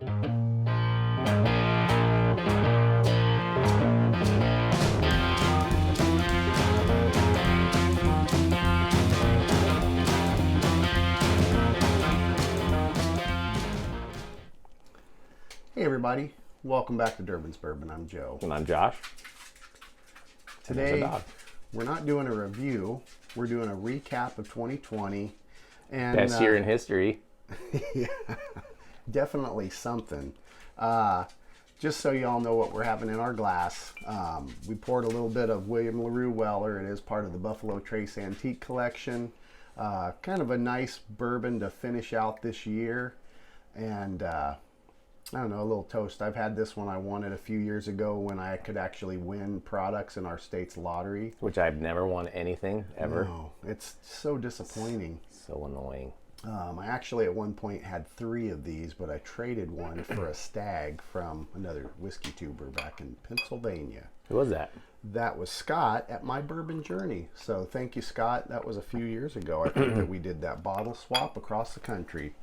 Hey everybody, welcome back to Durbin's Bourbon. I'm Joe. And I'm Josh. Today, we're not doing a review, we're doing a recap of 2020. And best year in history. Yeah, definitely something. Just so y'all know what we're having in our glass, we poured a little bit of William LaRue Weller. It is part of the Buffalo Trace Antique Collection. Kind of a nice bourbon to finish out this year. And I don't know, a little toast. I've had this one. I won it a few years ago when I could actually win products in our state's lottery. Which I've never won anything, ever. No, it's so disappointing. So annoying. I actually at one point had 3 of these, but I traded one for a stag from another whiskey tuber back in Pennsylvania. Who was that? That was Scott at My Bourbon Journey. So thank you, Scott. That was a few years ago. I think that we did that bottle swap across the country.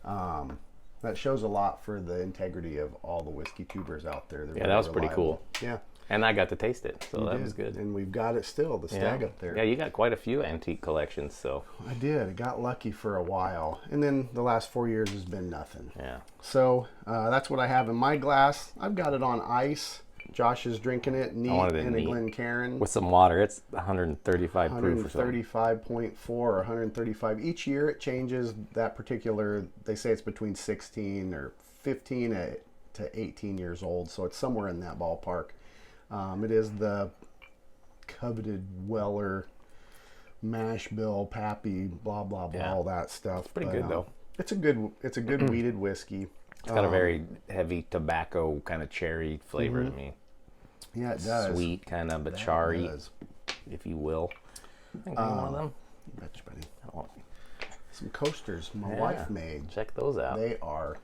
That shows a lot for the integrity of all the whiskey tubers out there. Yeah, that was pretty cool. Yeah. And I got to taste it, so that was good. And we've got it still, the stag up there. Yeah, you got quite a few antique collections, so. I did. I got lucky for a while. And then the last 4 years has been nothing. Yeah. So that's what I have in my glass. I've got it on ice. Josh is drinking it neat in a Glencairn. With some water. It's 135 proof or something. 135.4 or 135. Each year it changes that particular, they say it's between 16 or 15 to 18 years old. So it's somewhere in that ballpark. It is the coveted Weller, mash bill, Pappy, blah, blah, blah, all that stuff. It's pretty good though. It's a good weeded whiskey. It's got a very heavy tobacco kind of cherry flavor to me. Yeah, it does. Sweet kind of, but charry, if you will. I think one of them. You betcha, buddy. Some coasters my wife made. Check those out. They are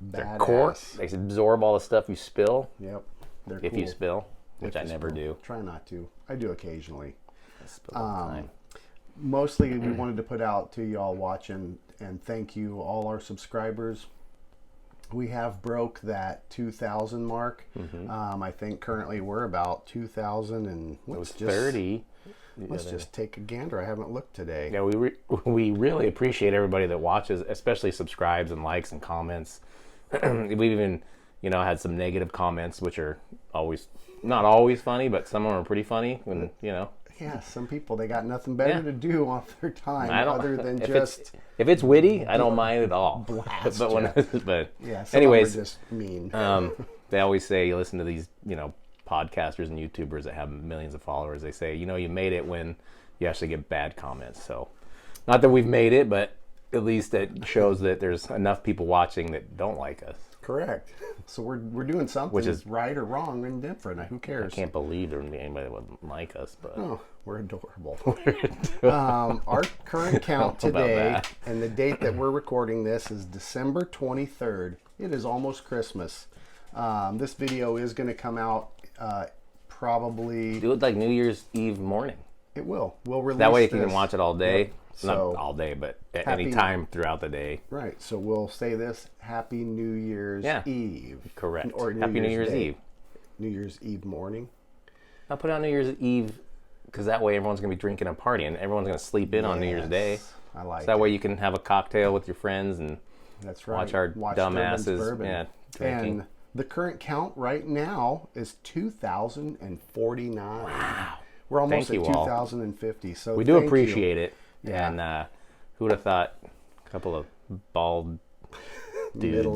badass. They're cork. They absorb all the stuff you spill. Yep. They're if cool. you spill, which I never do. Try not to. I do occasionally. I spill all the time. Mostly we wanted to put out to y'all watching and thank you all our subscribers. We have broke that 2,000 mark. I think currently we're about 2,000 and it was 30. Let's just take a gander. I haven't looked today. Yeah, we really appreciate everybody that watches, especially subscribes and likes and comments. We've even, had some negative comments, which are not always funny, but some of them are pretty funny. When Yeah, some people, they got nothing better to do off their time other than if it's witty, I don't mind at all. Blast but yeah, some anyways, are just mean. They always say, you listen to these, podcasters and YouTubers that have millions of followers. They say, you made it when you actually get bad comments. So, not that we've made it, but at least it shows that there's enough people watching that don't like us. Correct. So we're doing something which is right or wrong and different. Who cares? I can't believe there would be anybody that would like us, but we're adorable. Our current count today and the date that we're recording this is December 23rd. It is almost Christmas. This video is going to come out probably. Do it like New Year's Eve morning. It will. We'll release that way you can watch it all day. Yep. So, not all day, but at any time throughout the day. Right. So we'll say this: Happy New Year's Eve. Correct. Or Happy New Year's Eve. New Year's Eve morning. I'll put out New Year's Eve because that way everyone's going to be drinking and partying. Everyone's going to sleep in on New Year's Day. I like so that way you can have a cocktail with your friends and watch our dumbasses drinking. And the current count right now is 2,049. Wow. We're almost at 2,050. So we do appreciate it. Yeah. And who would have thought a couple of bald dudes,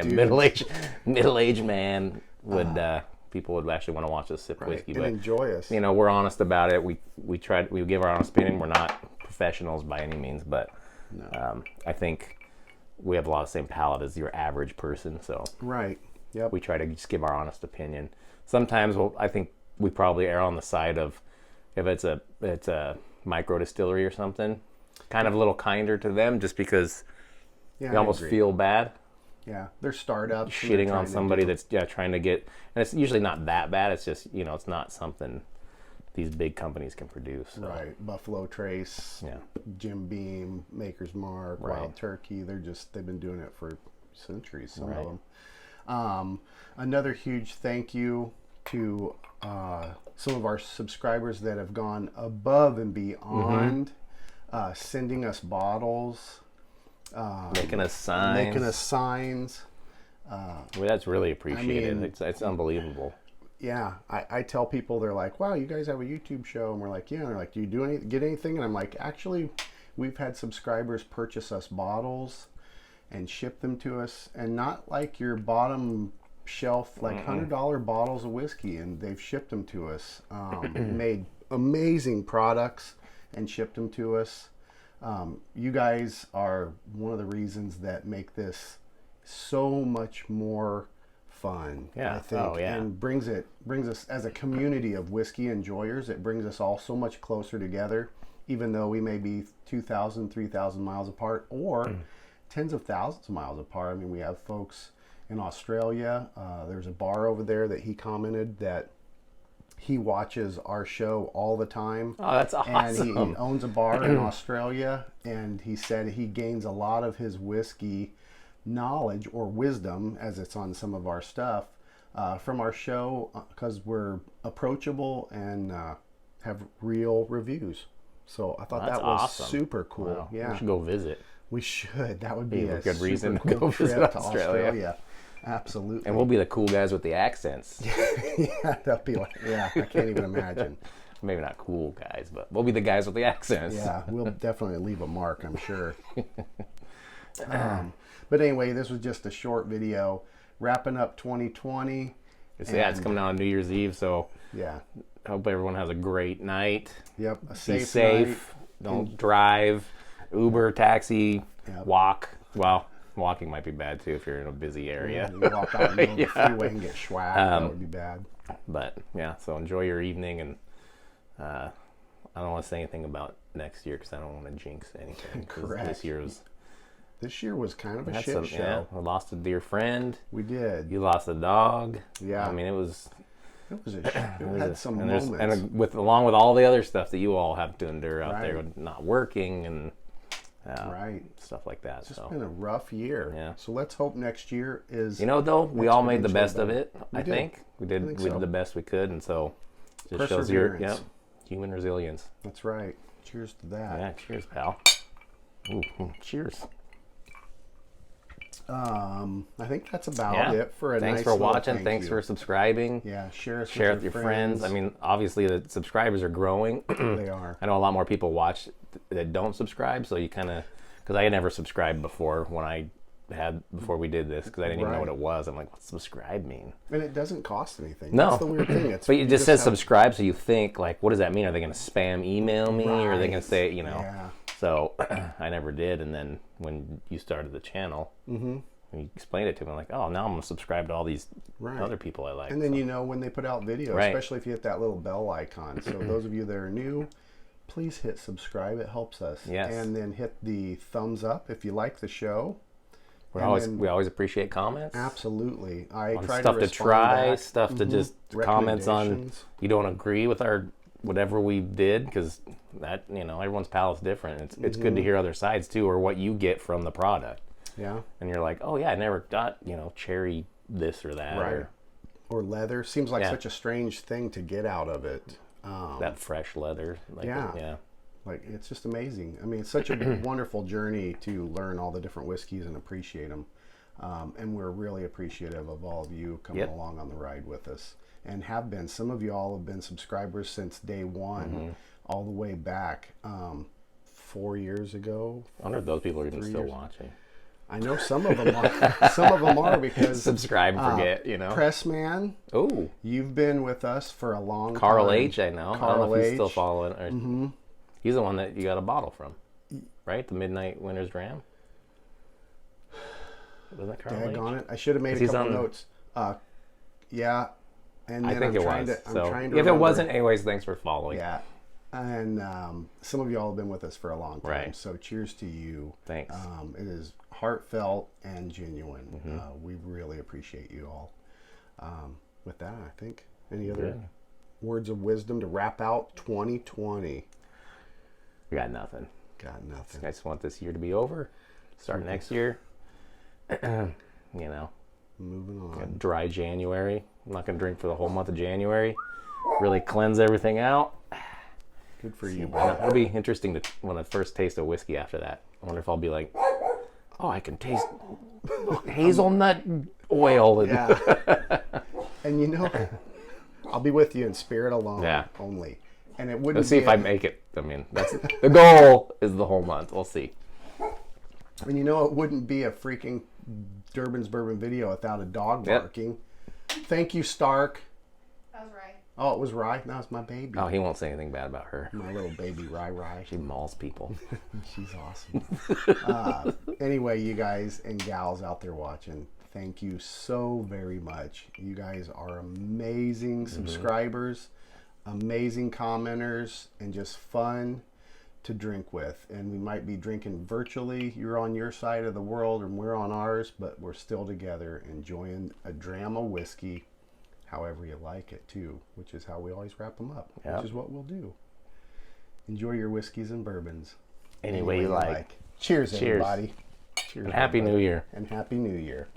middle-aged man would people would actually want to watch us sip whiskey, and enjoy us. We're honest about it. We give our honest opinion. We're not professionals by any means, but I think we have a lot of the same palate as your average person. So Yep. We try to just give our honest opinion. Sometimes I think we probably err on the side of if it's a micro distillery or something, kind of a little kinder to them, just because you almost feel bad. Yeah, they're startups. Shitting on somebody that's trying to get, and it's usually not that bad. It's just it's not something these big companies can produce. So. Right, Buffalo Trace, Jim Beam, Maker's Mark, Wild Turkey. They've been doing it for centuries. Some of them. Another huge thank you to some of our subscribers that have gone above and beyond, sending us bottles, Making us signs. making us signs. Well, that's really appreciated. mean- It's unbelievable. Yeah, I tell people, they're like, wow, you guys have a YouTube show. And we're like, yeah. And they're like, do you get anything? And I'm like, actually, we've had subscribers purchase us bottles and ship them to us. And not like your bottom shelf, like $100 bottles of whiskey. And they've shipped them to us. Made amazing products and shipped them to us. You guys are one of the reasons that make this so much more fun. Yeah. I think, Oh, yeah. and brings us as a community of whiskey enjoyers. It brings us all so much closer together, even though we may be 2,000, 3,000 miles apart, or tens of thousands of miles apart. I mean, we have folks in Australia. There's a bar over there that he commented that he watches our show all the time. Oh, that's And he awesome. owns a bar in Australia, and he said he gains a lot of his whiskey knowledge or wisdom, as it's on some of our stuff, from our show, because we're approachable and have real reviews. So I thought That's that was awesome. super cool. Wow. Yeah, We should go visit. we should. That would be a a good reason super to cool go visit trip to Australia. Australia. Absolutely. And we'll be the cool guys with the accents. yeah, that'd be like, yeah, I can't even imagine. Maybe not cool guys, but we'll be the guys with the accents. Yeah, we'll definitely leave a mark, I'm sure. But anyway, this was just a short video wrapping up 2020. It's coming out on New Year's Eve, so Yeah. I hope everyone has a great night. Yep. A Be safe, safe. Don't drive. Uber, taxi, Yep. walk. Well, walking might be bad too if you're in a busy area. night. You walk out in the middle of the Yeah. freeway and get schwacked. That would be bad. But yeah, so enjoy your evening, and I don't want to say anything about next year because I don't want to jinx anything. 'Cause Correct. This year was This year was kind of a that's shit show. yeah. I lost a dear friend. We did. You lost a dog. Yeah. I mean, it was. It was a it had some and moments. along with all the other stuff that you all have to endure out there, Right. with not working and Right. stuff like that. It's So been a rough year. Yeah. So let's hope next year is you know, though, we all made the exponentially best of better. it. We I did. think we did. think We so. did the best we could, and so it just shows your Perseverance. human resilience. That's right. Cheers to that. Yeah, cheers, pal. Ooh, cheers. I think that's about Yeah. it for a Thanks nice for little watching. thank Thanks you. for subscribing. Yeah, share us Share it with your friends. I mean, obviously the subscribers are growing. they are. I know a lot more people watch that don't subscribe, so you kind of, because I had never subscribed before before we did this, because I didn't even know Right. what it was. I'm like, what's subscribe mean? And it doesn't cost anything. No. That's the weird thing. It's But it just says have- subscribe, so you think, like, what does that mean? Are they going to spam email me, or are they going Right. to say, you know? Yeah. So I never did, and then when you started the channel, you explained it to me, I'm like, oh, now I'm going to subscribe to all these Right. other people I like. And then so. you know when they put out videos, Right. especially if you hit that little bell icon. So those of you that are new, please hit subscribe. It helps us. Yes. And then hit the thumbs up if you like the show. we and always then- we always appreciate comments. Absolutely. I On try stuff to to respond try, back. stuff to just comments on. Recommendations. You don't agree with our whatever we did, because that, you know, everyone's palate's different. It's good to hear other sides too, or what you get from the product, Yeah. and you're like, oh yeah, I never got, you know, cherry this or that, Right. or Or leather. Seems like Yeah. such a strange thing to get out of it. that fresh leather. Like, Yeah. yeah. Like, it's just amazing. I mean, it's such a wonderful journey to learn all the different whiskeys and appreciate them. And we're really appreciative of all of you coming Yep. along on the ride with us, and have been. Some of you all have been subscribers since day one, all the way back 4 years ago. I wonder if those people are even 3 still years. watching. I know some of them are. Some of them are because Subscribe, forget, you know. Pressman, Oh, you've been with us for a long time. Carl H. I know. I don't know Carl if he's still H. following. Or, He's the one that you got a bottle from, right? The Midnight Winter's Dram. Wasn't that Carl H? Daggone it! I should have made a He's couple on- notes. Yeah, and then I think I'm it trying was. To, I'm So trying to if it remember. wasn't, anyways, thanks for following. Yeah, and some of you all have been with us for a long time. Right. So cheers to you. Thanks. It is heartfelt and genuine. Mm-hmm. We really appreciate you all. With that, I think any other Good. words of wisdom to wrap out 2020? We got nothing. Got nothing. I just want this year to be over. Start next year. You know, moving on. A dry January. I'm not going to drink for the whole month of January. Really cleanse everything out. Good for you, Well, bud. it'll be interesting to when I first taste a whiskey after that. I wonder if I'll be like, oh, I can taste hazelnut oil. And Yeah. And you know, I'll be with you in spirit alone. Yeah. Only. And it wouldn't let's see be if I make it. I mean, that's the goal is the whole month. We'll see. And you know, it wouldn't be a freaking Durbin's Bourbon video without a dog Yep. barking. Thank you, Stark. That was right. Oh, it was Rye. That was my baby. Oh, he won't say anything bad about her. My little baby Rye. She mauls people. She's awesome. Anyway, you guys and gals out there watching, thank you so very much. You guys are amazing subscribers, amazing commenters, and just fun to drink with. And we might be drinking virtually. You're on your side of the world and we're on ours, but we're still together enjoying a dram of whiskey, however you like it too, which is how we always wrap them up, Yep. which is what we'll do. Enjoy your whiskeys and bourbons. Any way you like. Cheers, Cheers. everybody. Cheers. And Happy everybody. New Year. And Happy New Year.